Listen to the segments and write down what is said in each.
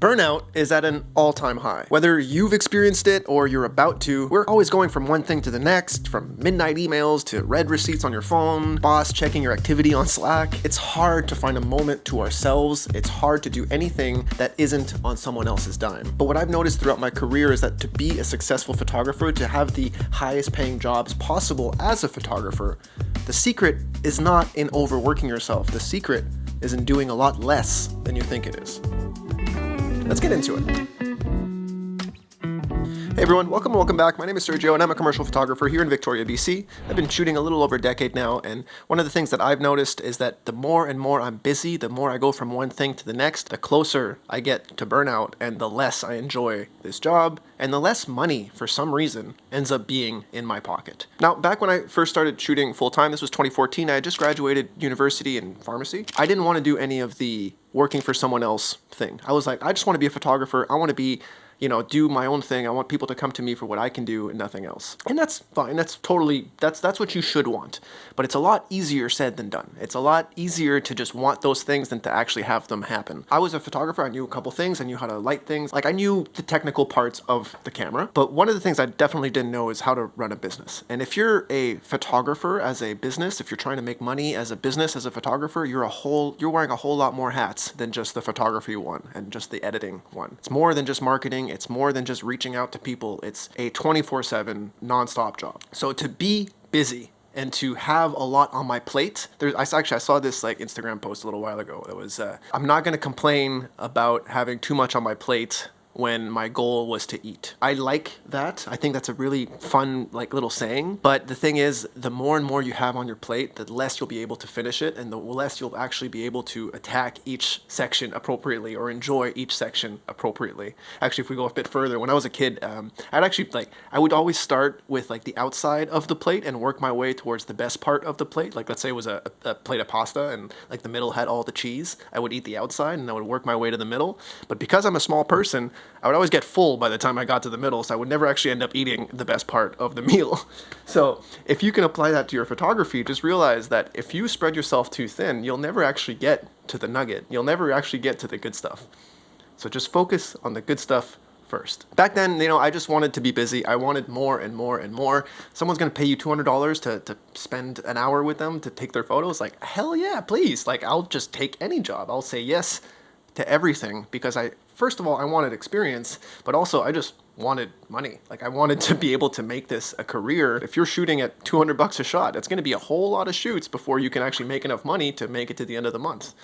Burnout is at an all-time high. Whether you've experienced it or you're about to, we're always going from one thing to the next, from midnight emails to read receipts on your phone, boss checking your activity on Slack. It's hard to find a moment to ourselves. It's hard to do anything that isn't on someone else's dime. But what I've noticed throughout my career is that to be a successful photographer, to have the highest paying jobs possible as a photographer, the secret is not in overworking yourself. The secret is in doing a lot less than you think it is. Let's get into it. Hey everyone, welcome back. My name is Sergio and I'm a commercial photographer here in Victoria, BC. I've been shooting a little over a decade now, and one of the things that I've noticed is that the more and more I'm busy, the more I go from one thing to the next, the closer I get to burnout and the less I enjoy this job and the less money, for some reason, ends up being in my pocket. Now, back when I first started shooting full-time, this was 2014, I had just graduated university in pharmacy. I didn't want to do any of the working for someone else thing. I was like, I just want to be a photographer. I want to be, do my own thing. I want people to come to me for what I can do and nothing else. And that's fine. That's what you should want. But it's a lot easier said than done. It's a lot easier to just want those things than to actually have them happen. I was a photographer. I knew a couple things. I knew how to light things. Like, I knew the technical parts of the camera. But one of the things I definitely didn't know is how to run a business. And if you're a photographer as a business, if you're trying to make money as a business, as a photographer, you're wearing a whole lot more hats than just the photography one and just the editing one. It's more than just marketing. It's more than just reaching out to people. It's a 24/7 nonstop job. So to be busy and to have a lot on my plate, I saw this like Instagram post a little while ago. It was, I'm not going to complain about having too much on my plate when my goal was to eat. I like that. I think that's a really fun little saying. But the thing is, the more and more you have on your plate, the less you'll be able to finish it, and the less you'll actually be able to attack each section appropriately or enjoy each section appropriately. Actually, if we go a bit further, when I was a kid, I would always start with the outside of the plate and work my way towards the best part of the plate. Like, let's say it was a plate of pasta and the middle had all the cheese. I would eat the outside and I would work my way to the middle. But because I'm a small person, I would always get full by the time I got to the middle, so I would never actually end up eating the best part of the meal. So if you can apply that to your photography, just realize that if you spread yourself too thin, you'll never actually get to the nugget. You'll never actually get to the good stuff. So just focus on the good stuff first. Back then, I just wanted to be busy. I wanted more and more and more. Someone's going to pay you $200 to spend an hour with them to take their photos. Like, hell yeah, please. I'll just take any job. I'll say yes to everything because first of all, I wanted experience, but also I just wanted money. I wanted to be able to make this a career. If you're shooting at $200 a shot, it's going to be a whole lot of shoots before you can actually make enough money to make it to the end of the month.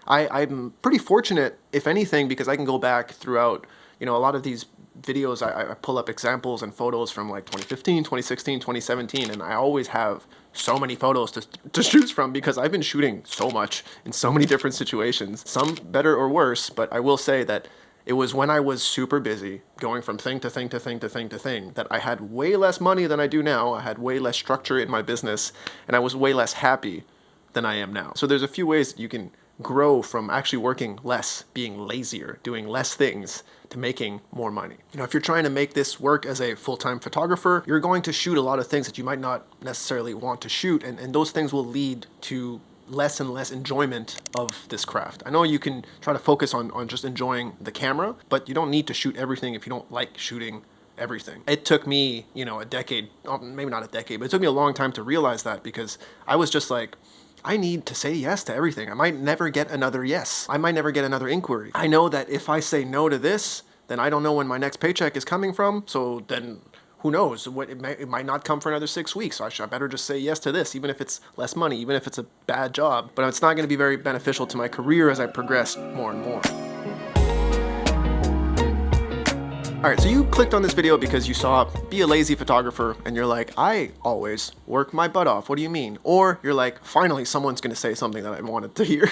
I'm pretty fortunate, if anything, because I can go back throughout, a lot of these videos, I pull up examples and photos from 2015, 2016, 2017, and I always have so many photos to choose from because I've been shooting so much in so many different situations, some better or worse, but I will say that it was when I was super busy, going from thing to thing to thing to thing to thing, that I had way less money than I do now, I had way less structure in my business, and I was way less happy than I am now. So there's a few ways that you can grow from actually working less, being lazier, doing less things, to making more money. If you're trying to make this work as a full-time photographer, you're going to shoot a lot of things that you might not necessarily want to shoot, and those things will lead to less and less enjoyment of this craft. I know you can try to focus on just enjoying the camera, but you don't need to shoot everything if you don't like shooting everything. It took me, a decade, maybe not a decade, but it took me a long time to realize that because I was just like, I need to say yes to everything. I might never get another yes. I might never get another inquiry. I know that if I say no to this, then I don't know when my next paycheck is coming from. So then who knows? It might not come for another 6 weeks. So I better just say yes to this, even if it's less money, even if it's a bad job. But it's not going to be very beneficial to my career as I progress more and more. All right, so you clicked on this video because you saw be a lazy photographer and you're like, I always work my butt off. What do you mean? Or you're like, finally, someone's going to say something that I wanted to hear.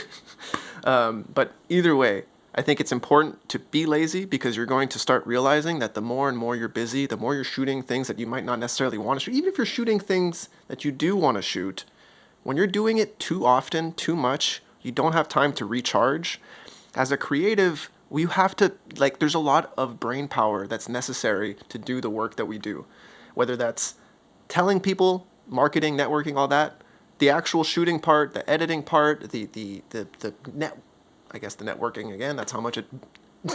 But either way, I think it's important to be lazy because you're going to start realizing that the more and more you're busy, the more you're shooting things that you might not necessarily want to shoot. Even if you're shooting things that you do want to shoot, when you're doing it too often, too much, you don't have time to recharge. As a creative, we have to, there's a lot of brain power that's necessary to do the work that we do. Whether that's telling people, marketing, networking, all that, the actual shooting part, the editing part, the networking again, that's how much it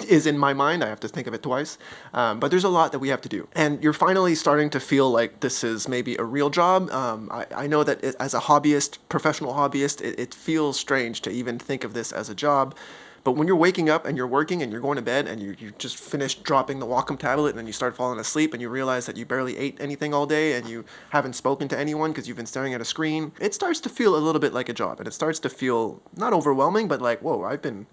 is in my mind. I have to think of it twice. But there's a lot that we have to do. And you're finally starting to feel like this is maybe a real job. I know that as a hobbyist, professional hobbyist, it feels strange to even think of this as a job. But when you're waking up and you're working and you're going to bed and you just finished dropping the Wacom tablet and then you start falling asleep and you realize that you barely ate anything all day and you haven't spoken to anyone because you've been staring at a screen, it starts to feel a little bit like a job. And it starts to feel not overwhelming, but like, whoa, I've been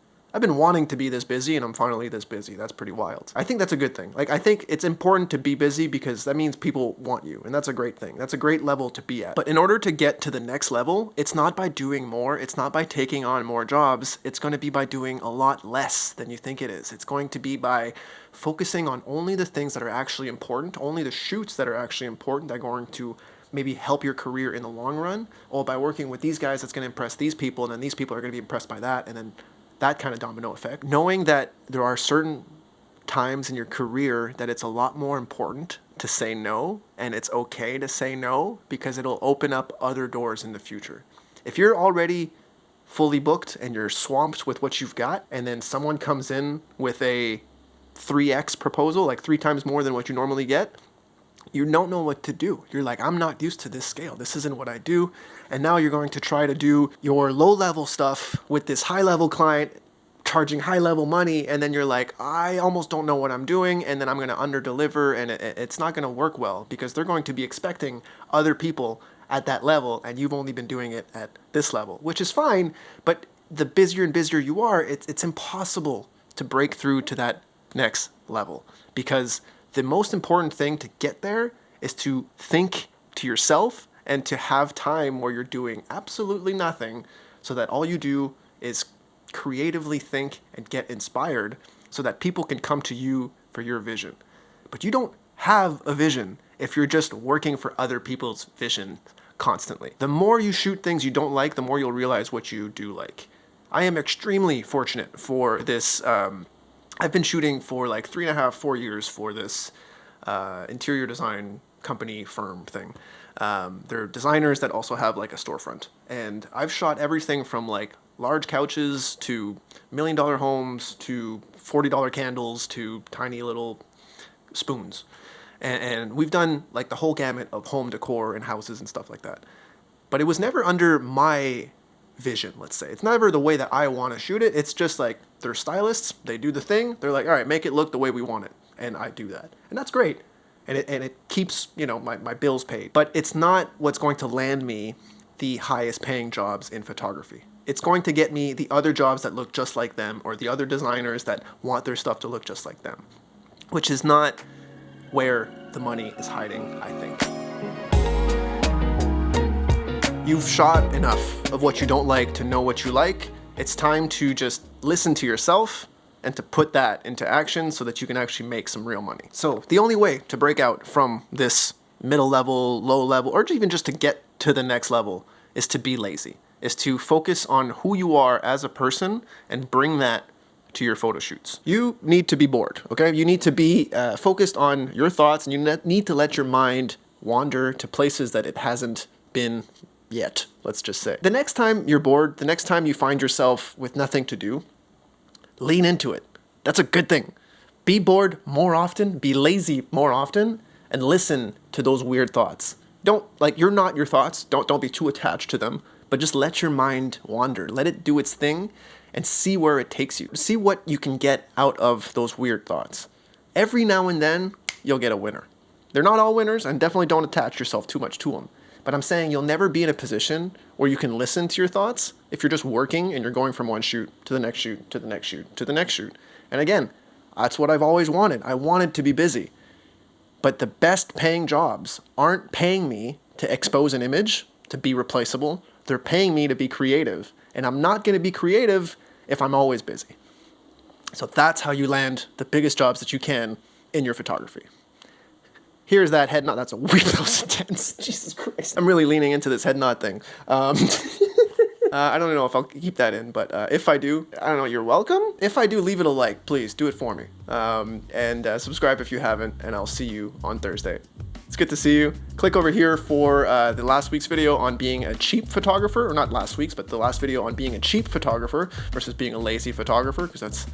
wanting to be this busy and I'm finally this busy. That's pretty wild. I think that's a good thing. Like, I think it's important to be busy because that means people want you, and that's a great thing. That's a great level to be at. But in order to get to the next level, it's not by doing more. It's not by taking on more jobs. It's going to be by doing a lot less than you think it is. It's going to be by focusing on only the things that are actually important, only the shoots that are actually important that are going to maybe help your career in the long run. Or by working with these guys, that's going to impress these people, and then these people are going to be impressed by that, and then that kind of domino effect. Knowing that there are certain times in your career that it's a lot more important to say no, and it's okay to say no because it'll open up other doors in the future. If you're already fully booked and you're swamped with what you've got, and then someone comes in with a 3x proposal, like 3 times more than what you normally get, you don't know what to do. You're like, I'm not used to this scale. This isn't what I do. And now you're going to try to do your low-level stuff with this high-level client charging high-level money, and then you're like, I almost don't know what I'm doing, and then I'm going to under-deliver, and it's not going to work well because they're going to be expecting other people at that level, and you've only been doing it at this level, which is fine, but the busier and busier you are, it's impossible to break through to that next level because the most important thing to get there is to think to yourself and to have time where you're doing absolutely nothing so that all you do is creatively think and get inspired so that people can come to you for your vision. But you don't have a vision if you're just working for other people's vision constantly. The more you shoot things you don't like, the more you'll realize what you do like. I am extremely fortunate for this. I've been shooting for like 3.5, 4 years for this interior design company firm thing. They're designers that also have like a storefront. And I've shot everything from like large couches to $1 million homes to $40 candles to tiny little spoons. And we've done like the whole gamut of home decor and houses and stuff like that. But it was never under my vision, let's say. It's never the way that I want to shoot it. It's just like they're stylists, they do the thing, they're like, all right, make it look the way we want it. And I do that. And that's great. And it keeps, my bills paid. But it's not what's going to land me the highest paying jobs in photography. It's going to get me the other jobs that look just like them or the other designers that want their stuff to look just like them, which is not where the money is hiding, I think. You've shot enough of what you don't like to know what you like. It's time to just listen to yourself and to put that into action so that you can actually make some real money. So the only way to break out from this middle level, low level, or even just to get to the next level is to be lazy, is to focus on who you are as a person and bring that to your photo shoots. You need to be bored, okay? You need to be focused on your thoughts, and you need to let your mind wander to places that it hasn't been yet, let's just say. The next time you're bored, the next time you find yourself with nothing to do, lean into it. That's a good thing. Be bored more often, be lazy more often, and listen to those weird thoughts. You're not your thoughts, don't be too attached to them, but just let your mind wander. Let it do its thing and see where it takes you. See what you can get out of those weird thoughts. Every now and then, you'll get a winner. They're not all winners, and definitely don't attach yourself too much to them. But I'm saying you'll never be in a position where you can listen to your thoughts if you're just working and you're going from one shoot to the next shoot, to the next shoot, to the next shoot. And again, that's what I've always wanted. I wanted to be busy. But the best paying jobs aren't paying me to expose an image, to be replaceable. They're paying me to be creative. And I'm not going to be creative if I'm always busy. So that's how you land the biggest jobs that you can in your photography. Here's that head nod. That's a weird, that was intense. Jesus Christ. I'm really leaning into this head nod thing. I don't know if I'll keep that in, but if I do, I don't know, you're welcome. If I do, leave it a like, please. Do it for me. And subscribe if you haven't, and I'll see you on Thursday. It's good to see you. Click over here for the last week's video on being a cheap photographer, or not last week's, but the last video on being a cheap photographer versus being a lazy photographer, because that's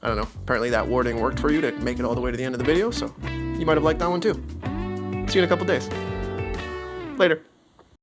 I don't know, apparently that wording worked for you to make it all the way to the end of the video, so you might have liked that one too. See you in a couple days. Later.